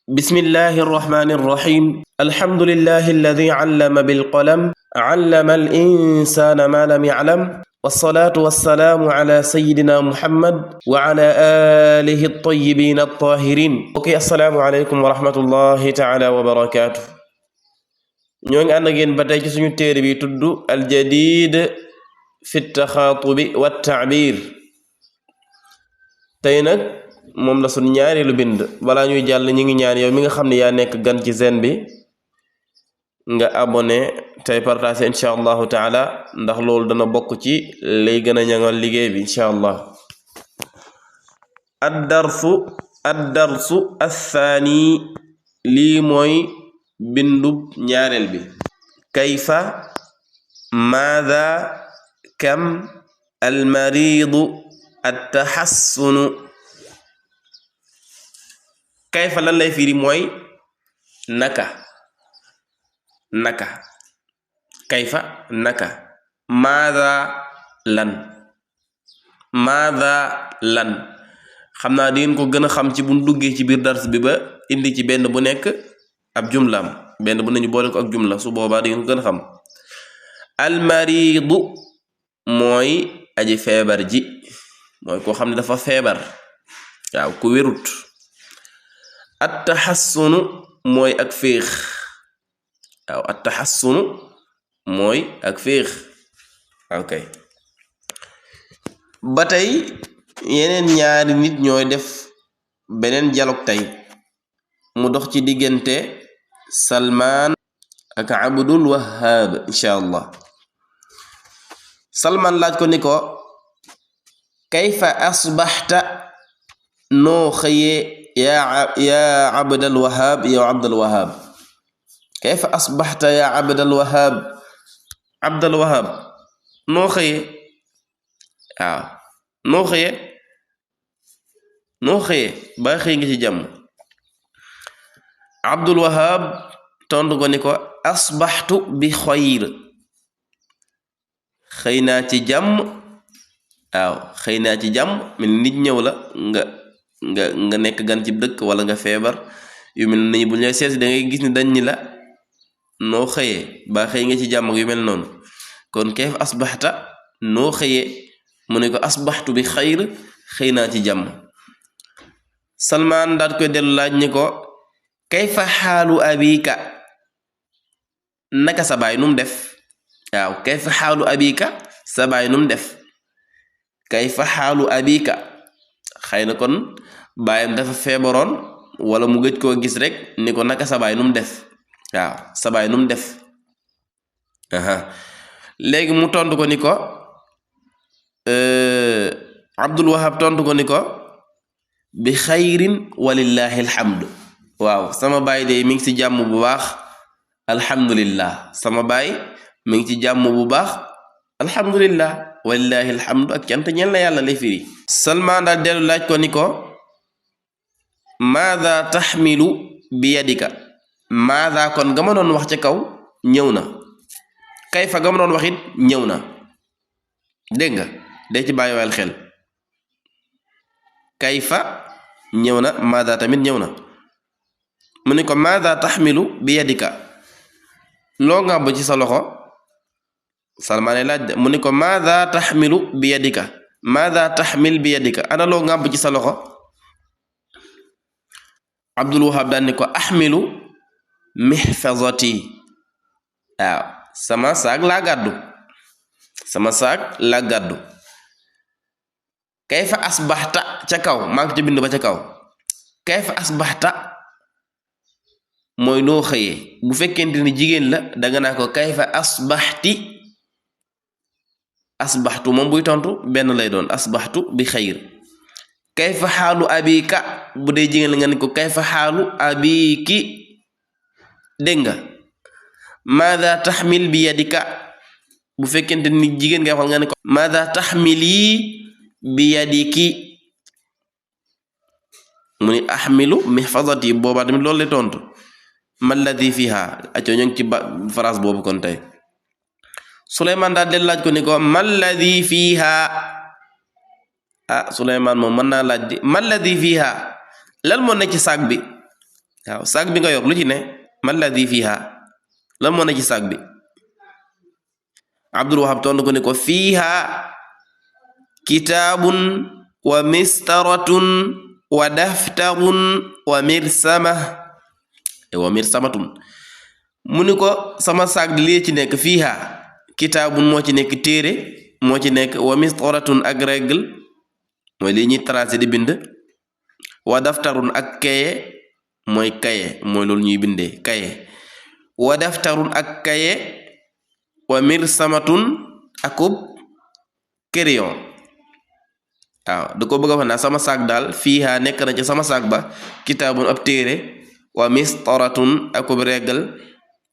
بسم الله الرحمن الرحيم الحمد لله الذي علم بالقلم علم الإنسان ما لم يعلم والصلاة والسلام على سيدنا محمد وعلى آله الطيبين الطاهرين اوكي السلام عليكم ورحمة الله تعالى وبركاته ñoo ànd ak yéen ba tey ci suñu téere bi tudd aljadid fi taxaatubi wa taabir tey nag moom la suñu ñaareelu bind balaa ñuy jàll ñi ngi ñaan yow mi nga xam ne yaa nekk gan ci chaîne bi nga abonné tey partagé insha allahu taala ndax loolu dana bokk ci lay gën a ñaŋal liggéey bi insha allah addarsu athaani lii mooy bindub ñaareel bi kayfa maada kam almaridu attahassunu kayfa lan lay firi mooy naka kayfa naka maada lan xam naa di ngeen ko gën a xam ci buñ duggee ci biir dars bi ba indi ci benn bu nekk ab jumlaam benn bu nañu boole ko ak jumla su boobaa di ngeen ko gën a xam almaridu mooy aji feebar ji mooy koo xam ne dafa feebar waaw ku wérut attahassunu mooy ak féex waaw attahassunu mooy ak féex ok ba tey yeneen ñaari nit ñooy def beneen dialogue tey mu dox ci diggante Salman ak Abdul Wahhab insha allah Salman laaj ko ni ko kayfa asbaxta noo xëyee yaa Abdul Wahhab yow Abdul Wahhab kayfa asbaxta yaa Abdul Wahhab noo xëyee waaw noo xëyee ba xëy nga ci jàmm Abdul Wahhab tontu ko ni ko asbaxtu bi xayr xëy naa ci jàmm waaw xëy naa ci jàmm mel nit ñëw la nga nekk gan ci dëkk wala nga feebar yu mel ni bu ñu lay seet da ngay gis ni dañ ni la noo xëyee ba xëy nga ci jàmm ak yu mel noonu kon kayf asbaxta noo xëyee mu ne ko asbaxtu bi xayr xëy naa ci jàmm Salman daat koy dellu laaj ni ko kayfa xaalu abika naka sa baay num def waaw kayfa xaalu abika sa baay num def kayfa xaalu abika xëy na kon baayam dafa feebaroon wala mu gëj koo gis rek ni ko naka sa baay num def waaw sa baay num def léegi mu tontu ko ni ko Abdul Wahhab tontu ko ni ko bi xayrin walillahi alhamdu waaw sama baay de mi ngi ci jàmm bu baax alhamdulillah sama baay mi ngi ci jàmm bu baax alhamdulillah walillahi alhamdu ak cant ñeel na yàlla lay firi Salman daal dellu laaj ko ni ko maada taxmilu bi yadika maada kon nga ma doon wax ca kaw ñëw na kayfa nga ma doon wax it ñëw na dégg nga dee ci bàyyiwaal xel kayfa ñëw na maada tamit ñëw na mu ni ko maada taxmilu bi yadika loo ngàbb ci sa loxo Salman laaj de mu ni ko maada taxmilu bi yadika maada taxmil bi yadika ana loo ngàbb ci sa loxo Abdul Wahhab daan ni ko axmilu mihfazati waaw sama saag laa gàddu kayfa asbaxta ca kaw maa ngi ci bind ba ca kaw kayfa asbaxta mooy noo xëyee bu fekkente ni jigéen la danga naa ko kayfa asbaxtu moom buy tontu benn lay doon asbaxtu bi xayr kayfa xaalu abika bu dee jigéen la nga ne ko kayfa xaalu abiki dégg nga maada taxmil bi yadika bu fekkente ni jigéen nga waxal nga ne ko maada taxmili bi yadiki mu ni axmilu mihfazati boobaa tamit loolu lay tontu malladi fiha acco ñoo ngi ci phrase boobu kon tey Suleymaan daal del laaj ko ni ko malladi fiha Suleymaan moom mën naa laaj di malladi fiha lan moo nekk ci saag bi waaw saag bi nga yor lu ci ne man ladhi fiha lan moo ne ci saag bi Abdul Wahab tontu ko ne ko fiha kitaabun wa mistaratun wa daftarun wa mirsamatun mu ni ko sama saag di lii ci nekk fiiha kitaabun moo ci nekk téere moo ci nekk wa mistaratun ak règle mooy lii ñuy tracé di bind wa daftarun ak kaye mooy kaye mooy loolu ñuy bindee kaye wa daftarun ak kaye wa mirsamatun akub crayon waaw da ko bëgg a wax naa sama saag daal fiiha nekk na ci sama saag ba kitaabun ab téere wa mistaratun akub règle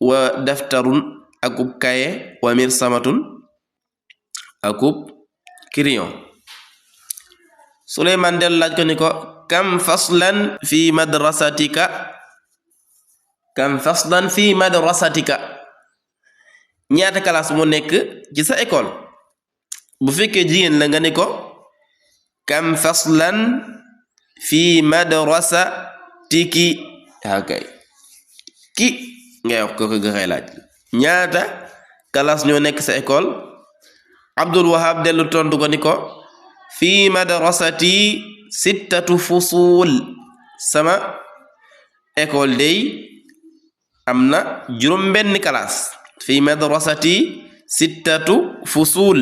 wa daftarun akub kaye wa mirsamatun akub crayon Suleymaan del laaj ko ni ko kam faslan fi madrasatika ñaata classe moo nekk ci sa école bu fekkee jigéen la nga ni ko kam faslan fi madrasatiki okay ki ngay wax ko nga laaj ñaata classe ñoo nekk sa école Abdul Wahab dellu tontu ko ni ko fi madrasati 6 fusul sama école day am na juróom-benn classe fi madrasati 6 fusul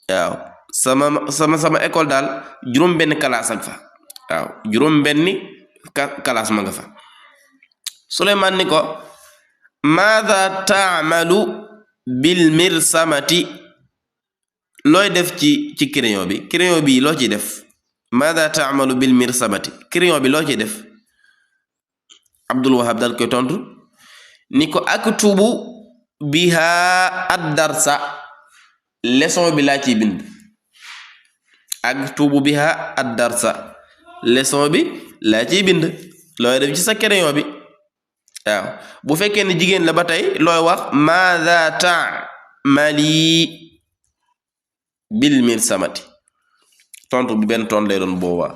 waaw sama école daal juróom-benn classe ak fa waaw juróom-benni classe ma nga fa Suleymaan ni ko maada taamalu bil mirsamati looy def ci crayon bi loo ciy def maada taamalu bil mirsamati crayon bi loo ciy def Abdul Wahab dal koy tontu ni ko aktubu biha ad-darsa leçon bi laa ciy bind aktubu biha ad-darsa leçon bi laa ciy bind looy def ci sa crayon bi waaw bu fekkee ne jigéen la ba tey looy wax maada taamali bil mirsamati tontu bi benn tontu lay doon boobaa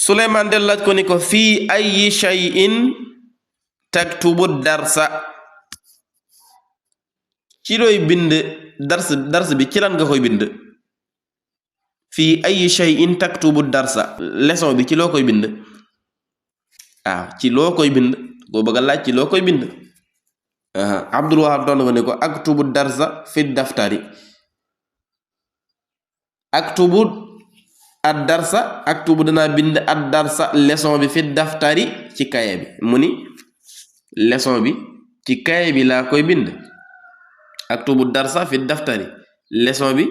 Suleymaan del laaj ko ni ko fii ayyi shay'in taktubu darsa ci looy bind dars bi ci lan nga koy bind fii ayyi shay'in taktubu darsa leçon bi ci loo koy bind waaw ci loo koy bind boo bëgg a laaj ci loo koy bind Abdul Wahab doon ko ne ko aktubu darsa fi daftari aktubu ad darsa aktubu danaa bind ad darsa leçon bi fi daftari ci kaye bi mu ni leçon bi ci kaye bi laa koy bind aktubu darsa fi daftari leçon bi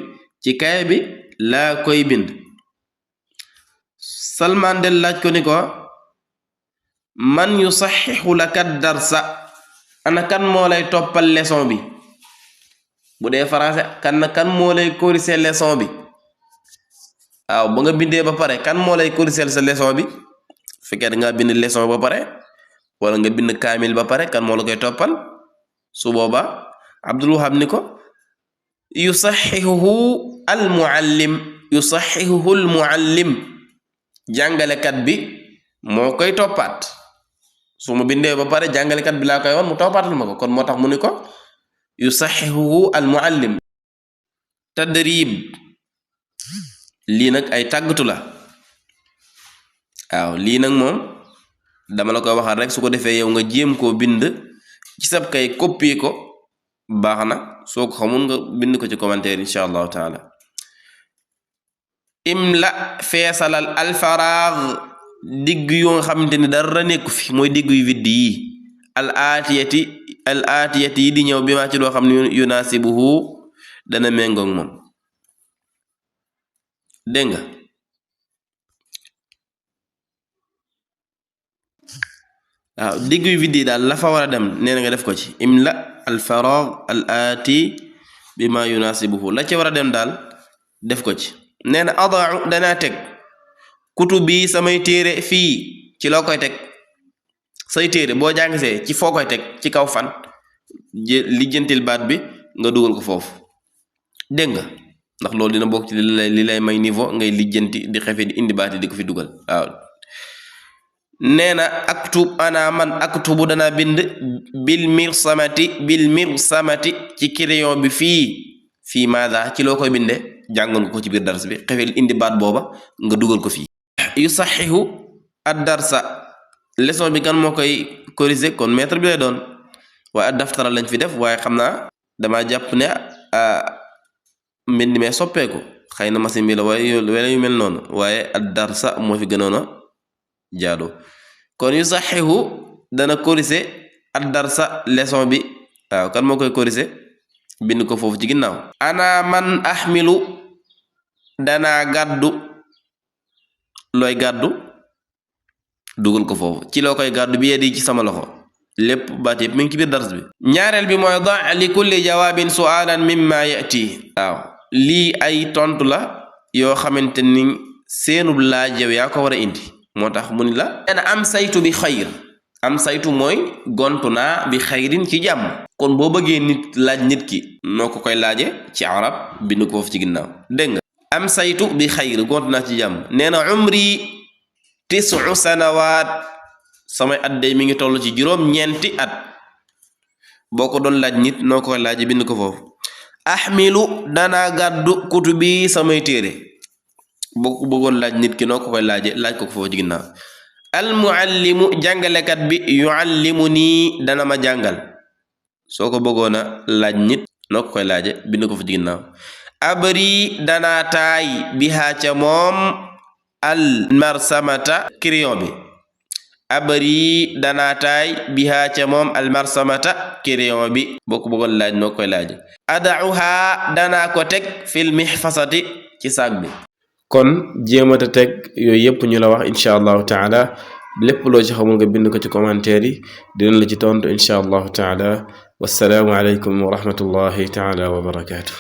ci kaye bi laa koy bind Salmaan del laaj ko ni ko man yusaxihu laka darsa ana kan moo lay toppal leçon bi bu dee français kan moo lay corriger leçon bi waaw ba nga bindee ba pare kan moo lay corriger sa leçon bi fekkee da nga bind leçon ba pare wala nga bind kaamil ba pare kan moo la koy toppal su boobaa Abdul Wahab ni ko yusaxihuhu al muallim jàngalekat bi moo koy toppaat su ma bindee ba pare jàngalekat bi laa koy woon mu toppaatal ma ko kon moo tax mu ni ko yusaxihuhu al muallim tadrib lii nag ay tàggatu la waaw lii nag moom dama la koy waxal rek su ko defee yow nga jéem koo bind ci sab kay copier ko baax na soo ko xamul nga bind ko ci commentaire insha allahu taala imla feesalal alfaraag digg yoo nga xamante ni dara nekku fi mooy digg yu viddi yi al aatiyati yi di ñëw bi maa ci loo xam ne yunaasibuhu dana méngoog moom dégg nga waaw digg yu viddi daal la fa war a dem nee na nga def ko ci imla al faraag al aati bi ma yunaasibuhu la ci war a dem daal def ko ci nee na adaau danaa teg kutubi samay téere fii ci loo koy teg say téere boo jàngisee ci foo koy teg ci kaw fan lijjantil baat bi nga dugal ko foofu dégg nga ndax loolu dina bokk ci li lay may niveau ngay lijjanti di xefe di indi baat yi di ko fi dugal waaw neena aktub ana man aktubu dana bind bil mirsamati ci crayon bi fii maada ci loo koy binde jàngoon ko ci biir dars bi xefel indi baat booba nga dugal ko fii yusaxihu ad darsa leçon bi kan moo koy corriger kon maître bi lay doon waaye ad daftara lañ fi def waaye xam naa dama jàpp ne mbind mee soppeeku xëy na machine bi la waaye wala yu mel noonu waaye ad darsa moo fi gënoon a jaadu kon yusaxihu dana corriger ad darsa leçon bi waaw kan moo koy corriger bind ko foofu ci ginnaaw ana man ahmilu dana gàddu looy gàddu dugal ko foofu ci loo koy gàddu bi yedi ci sama loxo lépp baat yëpp mi ngi ci biir dars bi ñaareel bi mooy da li kulli jawaabin su'alan mimma yati waaw lii ay tontu la yoo xamante ni seenub laaj yow yaa ko war a indi moo tax mu ni la ana am saytu bi xayr am saytu mooy gontu naa bi xayrin ci jàmm kon boo bëggee nit laaj nit ki noo ko koy laaje ci arab bind ko foofu ci ginnaaw dégg nga am saytu bi xayr gontu naa ci jàmm nee na umri 9 sanawaat samay at day mi ngi toll ci juróom-ñeenti at boo ko doon laaj nit noo ko koy laaje bind ko foofu ahmilu dana gàddu kutubi samay téere boo ko bëggoon laaj nit ki noo ko koy laaje laaj ko foofu ci ginnaaw al muallimu jàngalekat bi yuallimu nii dana ma jàngal soo ko bëggoon a laaj nit noo ko koy laaje bind ko fu ci ginnaaw abri dana taay bihaa ca moom al marsamata crayon bi abri dana taay bihaa ca moom al marsamata crayon bi boo ko bëggoon laaj noo ko koy laaje adauha dana ko teg fil mihfasati ci saag bi kon jéemata teg yooyu yëpp ñu la wax incha allahu taala lépp loo ci xamul nga bind ko ci commentaire yi dinañ la ci tontu incha allahu taala wassalaamu aleykum wa rahmatullahi taala wa barakaatu